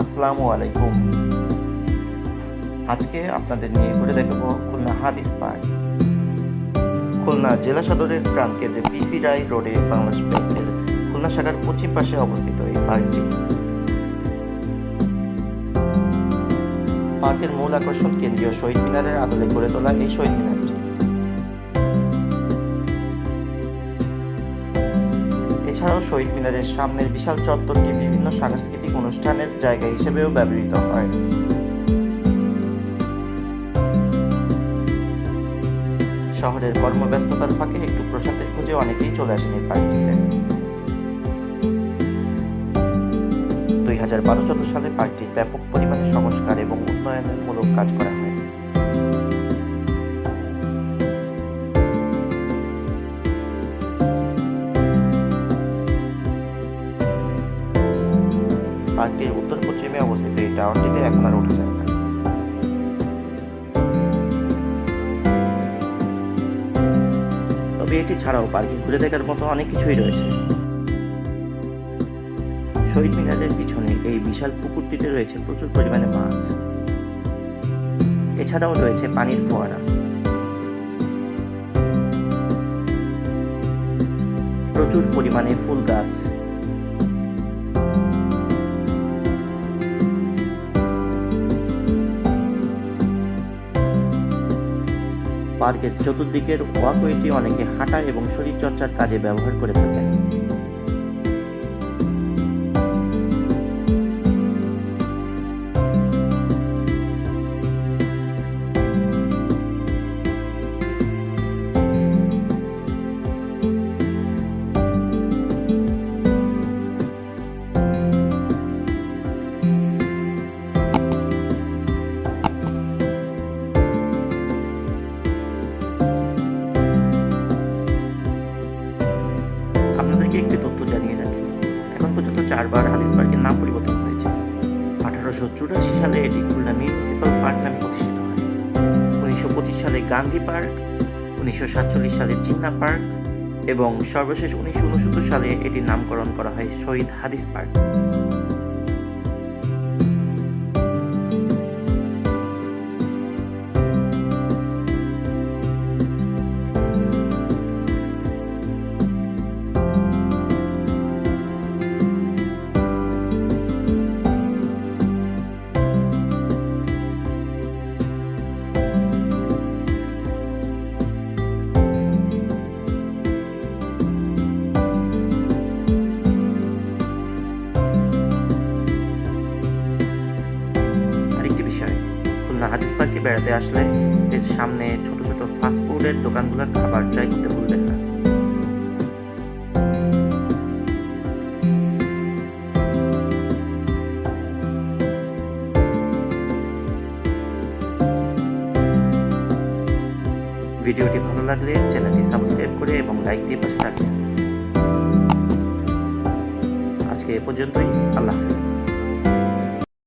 আসসালামু আলাইকুম। আজকে আপনাদের নিয়ে ঘুরে দেখাবো খুলনা হাদিস পার্ক। খুলনা জেলা সদরের প্রাণকেন্দ্রে পিসি রায় রোডে বাংলাদেশ ব্যাংকের খুলনা শাখার পশ্চিম পাশে অবস্থিত এই পার্কটি। পার্কের মূল আকর্ষণ কেন্দ্রীয় শহীদ মিনারের আদলে গড়ে তোলা এই শহীদ মিনারটি। এছাড়াও শহীদ মিনারের সামনের বিশাল চত্বরটি বিভিন্ন সাংস্কৃতিক অনুষ্ঠানের জায়গা হিসেবেও ব্যবহৃত হয়। শহরের কর্মব্যস্ততার ফাঁকে একটু প্রশান্তির খোঁজে অনেকেই চলে আসেন এই পার্কটিতে। 2012-14 সালে পার্কটির ব্যাপক পরিমাণে সংস্কার এবং উন্নয়নমূলক কাজ করা হয়। পার্কটির উত্তর পশ্চিমে অবস্থিত এই টাওয়ারটিতে এখন আর ওঠা যায় না। তবে এটি ছাড়াও পার্কে ঘুরে দেখার মতো অনেক কিছুই রয়েছে। শহীদ মিনারের পিছনে এই বিশাল পুকুরটিতে রয়েছে প্রচুর পরিমাণে মাছ। এছাড়াও রয়েছে পানির ফোয়ারা, প্রচুর পরিমাণে ফুল গাছ, পার্কের চতুর্দিকের ওয়াকওয়েটি অনেকে হাঁটা এবং শরীরচর্চার কাজে ব্যবহার করে থাকেন। আপনাদেরকে একটি তথ্য জানিয়ে রাখি, এখন পর্যন্ত 4 বার হাদিস পার্কের নাম পরিবর্তন হয়েছে। 1884 সালে এটি খুলনা মিউনিসিপ্যাল পার্ক নামে প্রতিষ্ঠিত হয়। 1925 সালে গান্ধী পার্ক, 1947 সালে জিন্না পার্ক এবং সর্বশেষ 1969 সালে এটির নামকরণ করা হয় শহীদ হাদিস পার্ক। খুলনা হাদিস পার্কে বেড়াতে আসলে এর সামনে ছোট ছোট ফাস্টফুডের দোকানগুলোর খাবার ট্রাই করতে ভুলবেন না। ভিডিওটি ভালো লাগলে চ্যানেলটি সাবস্ক্রাইব করে এবং লাইক দিয়ে পাশে থাকবেন। আজকে এ পর্যন্তই। আল্লাহ হাফেজ।